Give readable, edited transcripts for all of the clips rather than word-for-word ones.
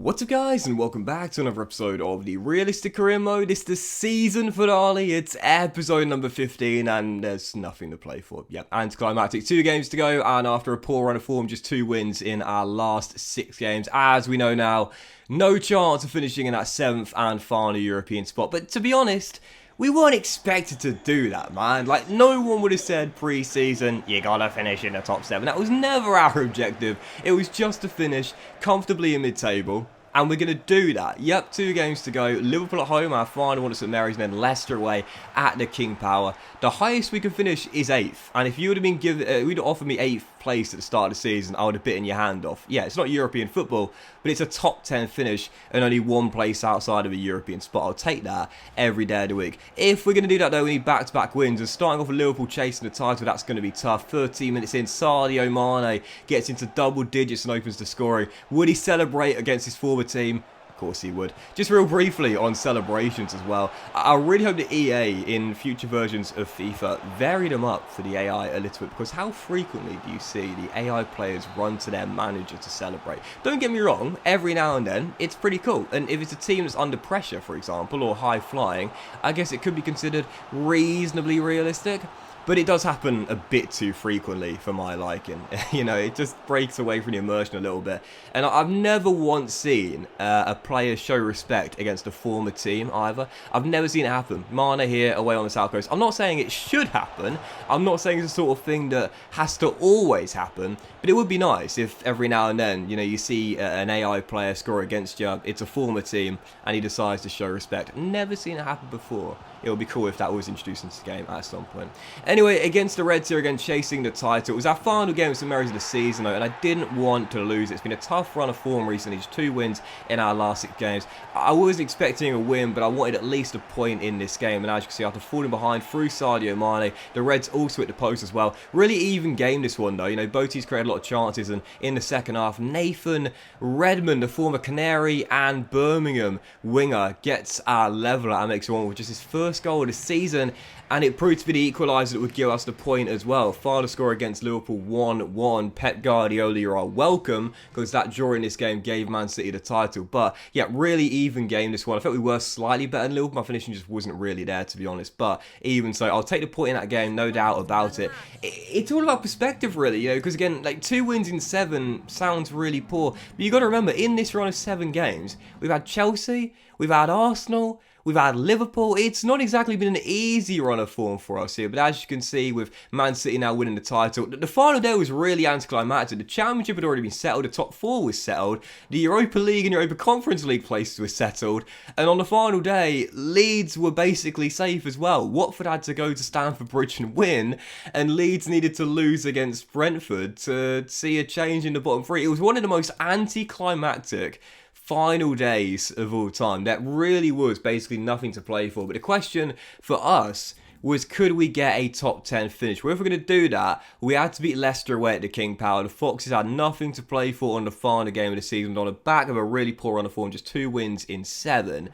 What's up guys, and welcome back to another episode of the Realistic Career Mode. It's the season finale, it's episode number 15, and there's nothing to play for. Yep, anticlimactic, 2 games to go, and after a poor run of form, just 2 wins in our last 6 games. As we know now, no chance of finishing in that 7th and final European spot, but to be honest, we weren't expected to do that, man. Like, no one would have said pre-season, you gotta finish in the top 7. That was never our objective. It was just to finish comfortably in mid-table. And we're going to do that. Yep, 2 games to go. Liverpool at home, our final one at St Mary's, and then Leicester away at the King Power. The highest we can finish is 8th. And if you would have been given, we'd offered me 8th place at the start of the season, I would have bitten your hand off. Yeah, it's not European football, but it's a top 10 finish and only 1 place outside of a European spot. I'll take that every day of the week. If we're going to do that though, we need back-to-back wins. And starting off with Liverpool chasing the title, that's going to be tough. 13 minutes in, Sadio Mane gets into double digits and opens the scoring. Would he celebrate against his former team? Of course he would. Just real briefly on celebrations as well. I really hope that EA in future versions of FIFA vary them up for the AI a little bit, because how frequently do you see the AI players run to their manager to celebrate? Don't get me wrong, every now and then it's pretty cool, and if it's a team that's under pressure, for example, or high flying, I guess it could be considered reasonably realistic. But it does happen a bit too frequently for my liking. You know, it just breaks away from the immersion a little bit. And I've never once seen a player show respect against a former team either. I've never seen it happen. Mane here, away on the South Coast. I'm not saying it should happen. I'm not saying it's the sort of thing that has to always happen. But it would be nice if every now and then, you know, you see an AI player score against you. It's a former team and he decides to show respect. Never seen it happen before. It would be cool if that was introduced into the game at some point. Anyway, against the Reds here again, chasing the title. It was our final game with St Mary's of the season, though, and I didn't want to lose. It's been a tough run of form recently, just 2 wins in our last 6 games. I wasn't expecting a win, but I wanted at least a point in this game, and as you can see, after falling behind through Sadio Mane, the Reds also hit the post as well. Really even game this one, though. You know, Boti's created a lot of chances, and in the second half, Nathan Redmond, the former Canary and Birmingham winger, gets our leveller and makes it 1 with just his first goal of the season, and it proved to be the equaliser that would give us the point as well. Final score against Liverpool 1-1. Pep Guardiola, you are welcome, because that draw in this game gave Man City the title. But yeah, really even game this one. I felt we were slightly better than Liverpool. My finishing just wasn't really there, to be honest. But even so, I'll take the point in that game, no doubt about it. It's all about perspective, really, you know, because again, like 2 wins in 7 sounds really poor. But you got to remember, in this run of 7 games, we've had Chelsea, we've had Arsenal, we've had Liverpool. It's not exactly been an easy run of form for us here, but as you can see, with Man City now winning the title, the final day was really anticlimactic. The Championship had already been settled, the top 4 was settled, the Europa League and Europa Conference League places were settled, and on the final day, Leeds were basically safe as well. Watford had to go to Stamford Bridge and win, and Leeds needed to lose against Brentford to see a change in the bottom 3. It was one of the most anticlimactic final days of all time. That really was basically nothing to play for. But the question for us was, could we get a top 10 finish? Well, if we're going to do that, we had to beat Leicester away at the King Power. The Foxes had nothing to play for on the final game of the season, on the back of a really poor run of form, just 2 wins in 7.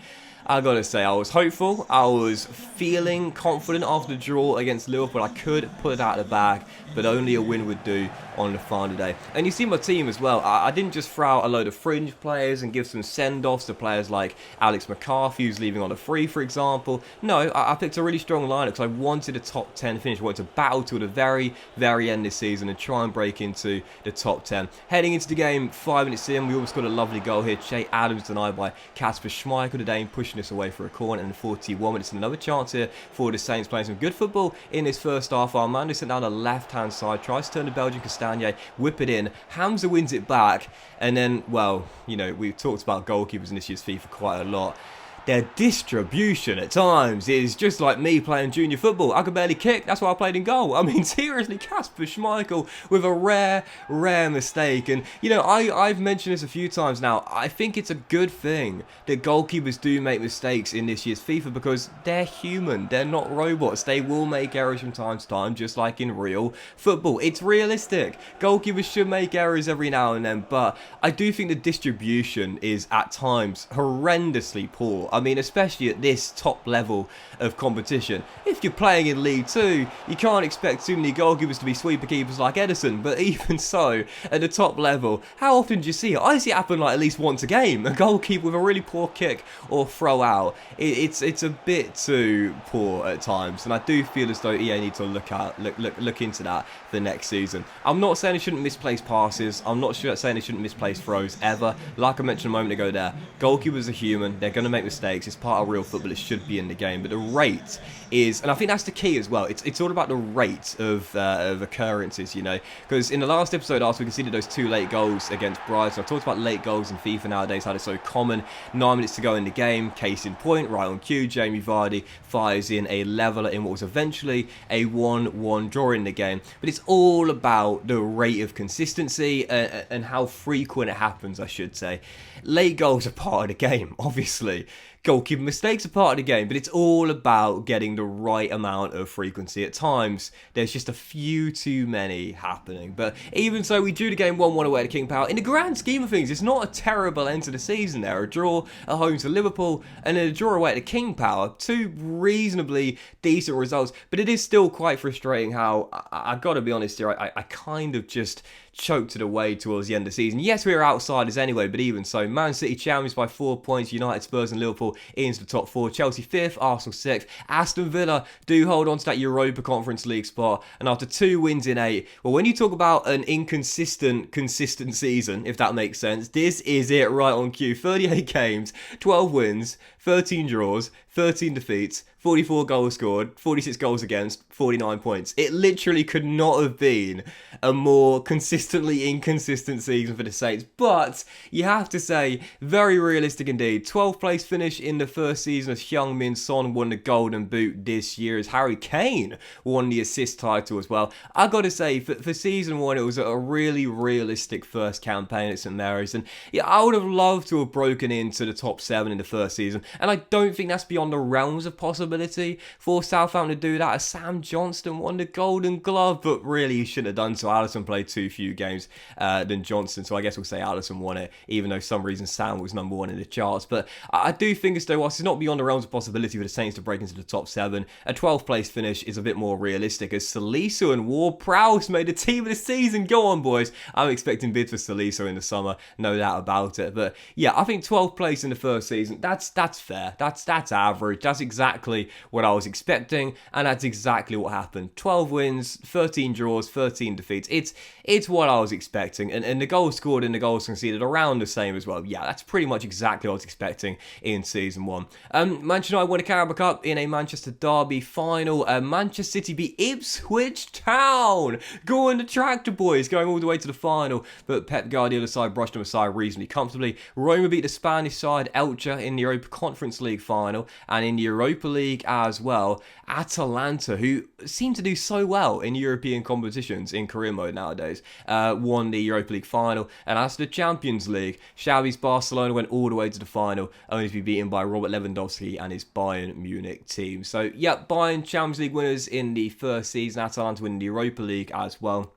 I gotta say, I was hopeful, I was feeling confident after the draw against Liverpool. I could put it out of the bag, but only a win would do on the final day. And you see my team as well. I didn't just throw out a load of fringe players and give some send-offs to players like Alex McCarthy, who's leaving on a free, for example. No, I picked a really strong lineup because I wanted a top 10 finish. I wanted to battle till the very, very end this season and try and break into the top 10. Heading into the game, 5 minutes in, we almost got a lovely goal here. Che Adams denied by Kasper Schmeichel, the Dane pushing us away for a corner, and 41 minutes and another chance here for the Saints, playing some good football in this first half. Armando sent down the left-hand side, tries to turn the Belgian Castagne, whip it in. Hamza wins it back, and then, well, you know, we've talked about goalkeepers in this year's FIFA quite a lot. Their distribution at times is just like me playing junior football. I could barely kick, that's why I played in goal. I mean, seriously, Kasper Schmeichel with a rare mistake. And, you know, I've mentioned this a few times now. I think it's a good thing that goalkeepers do make mistakes in this year's FIFA, because they're human, they're not robots. They will make errors from time to time, just like in real football. It's realistic. Goalkeepers should make errors every now and then, but I do think the distribution is at times horrendously poor. I mean, especially at this top level of competition. If you're playing in League 2, you can't expect too many goalkeepers to be sweeper keepers like Ederson, but even so, at the top level, how often do you see it? I see it happen like at least once a game. A goalkeeper with a really poor kick or throw out. It's a bit too poor at times, and I do feel as though EA need to look into that for next season. I'm not saying they shouldn't misplace passes. I'm not saying they shouldn't misplace throws ever. Like I mentioned a moment ago there, goalkeepers are human. They're going to make mistakes. It's part of real football. It should be in the game. But the rate is, and I think that's the key as well. It's all about the rate of occurrences, you know. Because in the last episode, after we conceded those 2 late goals against Brighton, I talked about late goals in FIFA nowadays, how they're so common. 9 minutes to go in the game. Case in point, right on cue, Jamie Vardy fires in a leveller in what was eventually a 1-1 draw in the game. But it's all about the rate of consistency and how frequent it happens, I should say. Late goals are part of the game, obviously. Goalkeeping mistakes are part of the game, but it's all about getting the right amount of frequency. At times, there's just a few too many happening. But even so, we drew the game 1-1 away to King Power. In the grand scheme of things, it's not a terrible end to the season there. A draw at home to Liverpool and then a draw away to King Power. 2 reasonably decent results, but it is still quite frustrating how, I've got to be honest here, I kind of just choked it away towards the end of the season. Yes, we were outsiders anyway, but even so, Man City champions by 4 points, United, Spurs and Liverpool into the top 4, Chelsea 5th, Arsenal 6th, Aston Villa do hold on to that Europa Conference League spot, and after 2 wins in 8, well, when you talk about an consistent season, if that makes sense, this is it right on cue. 38 games, 12 wins, 13 draws, 13 defeats, 44 goals scored, 46 goals against, 49 points. It literally could not have been a more consistently inconsistent season for the Saints. But you have to say, very realistic indeed. 12th place finish in the first season as Heung-min Son won the Golden Boot this year, as Harry Kane won the assist title as well. I got to say, for season 1, it was a really realistic first campaign at St Mary's. And yeah, I would have loved to have broken into the top 7 in the first season. And I don't think that's beyond the realms of possibility for Southampton to do that, as Sam Johnston won the Golden Glove, but really he shouldn't have done so. Alisson played too few games than Johnston, so I guess we'll say Alisson won it, even though some reason Sam was number 1 in the charts. But I do think as though whilst it's not beyond the realms of possibility for the Saints to break into the top 7, a 12th place finish is a bit more realistic, as Salisu and Ward-Prowse made the team of the season. Go on, boys. I'm expecting bids for Salisu in the summer, no doubt about it. But yeah, I think 12th place in the first season, that's fair. That's average. That's exactly what I was expecting, and that's exactly what happened. 12 wins, 13 draws, 13 defeats. It's what I was expecting, and the goals scored and the goals conceded around the same as well. Yeah, that's pretty much exactly what I was expecting in season 1. Manchester United won the Carabao Cup in a Manchester derby final. Manchester City beat Ipswich Town. Go on the tractor boys, going all the way to the final, but Pep Guardiola's side brushed them aside reasonably comfortably. Roma beat the Spanish side Elche in the Europa Conference League final, and in the Europa League as well, Atalanta, who seem to do so well in European competitions in career mode nowadays, won the Europa League final. And as the Champions League, Xavi's Barcelona went all the way to the final, only to be beaten by Robert Lewandowski and his Bayern Munich team. So yeah, Bayern Champions League winners in the first season, Atalanta winning the Europa League as well.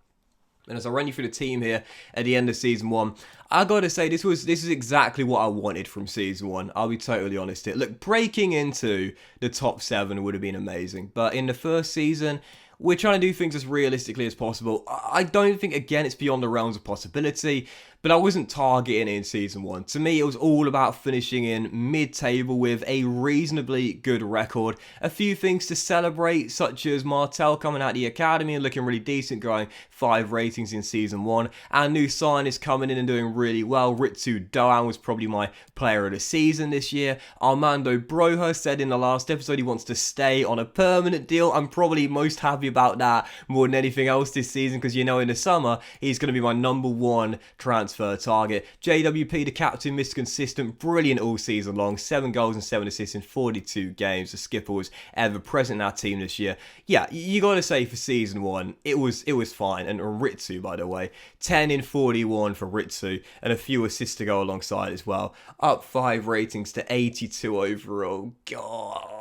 And as I run you through the team here at the end of season 1, I gotta say this is exactly what I wanted from season 1. I'll be totally honest here. Look, breaking into the top 7 would have been amazing, but in the first season, we're trying to do things as realistically as possible. I don't think, again, it's beyond the realms of possibility, but I wasn't targeting it in season 1. To me, it was all about finishing in mid-table with a reasonably good record. A few things to celebrate, such as Martel coming out of the academy and looking really decent, growing 5 ratings in season 1. Our new sign is coming in and doing really well. Ritsu Doan was probably my player of the season this year. Armando Broja said in the last episode he wants to stay on a permanent deal. I'm probably most happy about that more than anything else this season, because you know in the summer he's going to be my number 1 transfer target. JWP, the captain, Mr. Consistent, brilliant all season long. 7 goals and 7 assists in 42 games. The skipper was ever present in our team this year. Yeah, you got to say for season 1, it was fine. And Ritsu, by the way, 10 in 41 for Ritsu, and a few assists to go alongside as well. Up 5 ratings to 82 overall. God,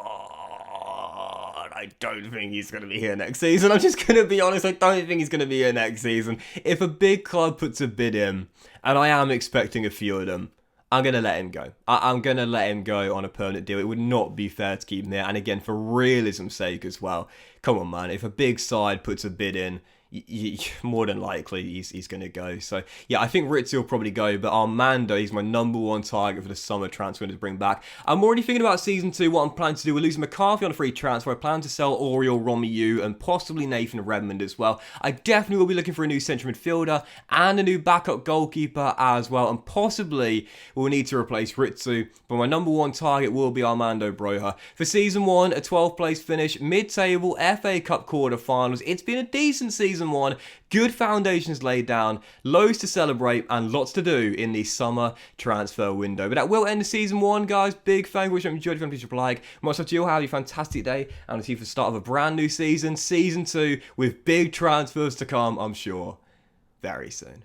I don't think he's going to be here next season. I'm just going to be honest, I don't think he's going to be here next season. If a big club puts a bid in, and I am expecting a few of them, I'm going to let him go. I'm going to let him go on a permanent deal. It would not be fair to keep him here. And again, for realism's sake as well, come on, man. If a big side puts a bid in, more than likely he's going to go. So yeah, I think Ritzy will probably go, but Armando, he's my number one target for the summer transfer to bring back. I'm already thinking about season 2, what I'm planning to do. We're losing McCarthy on a free transfer. I plan to sell Oriol Romeu and possibly Nathan Redmond as well. I definitely will be looking for a new central midfielder and a new backup goalkeeper as well, and possibly we'll need to replace Ritsu, but my number one target will be Armando Broja. For season 1, a 12th place finish, mid-table FA Cup quarter-finals. It's been a decent season 1, good foundations laid down, loads to celebrate and lots to do in the summer transfer window. But that will end the season 1, guys. Big thank you. Wish you enjoyed. If you please like. Much love to you all. Have a fantastic day, and I'll see you for the start of a brand new season, season 2, with big transfers to come, I'm sure, very soon.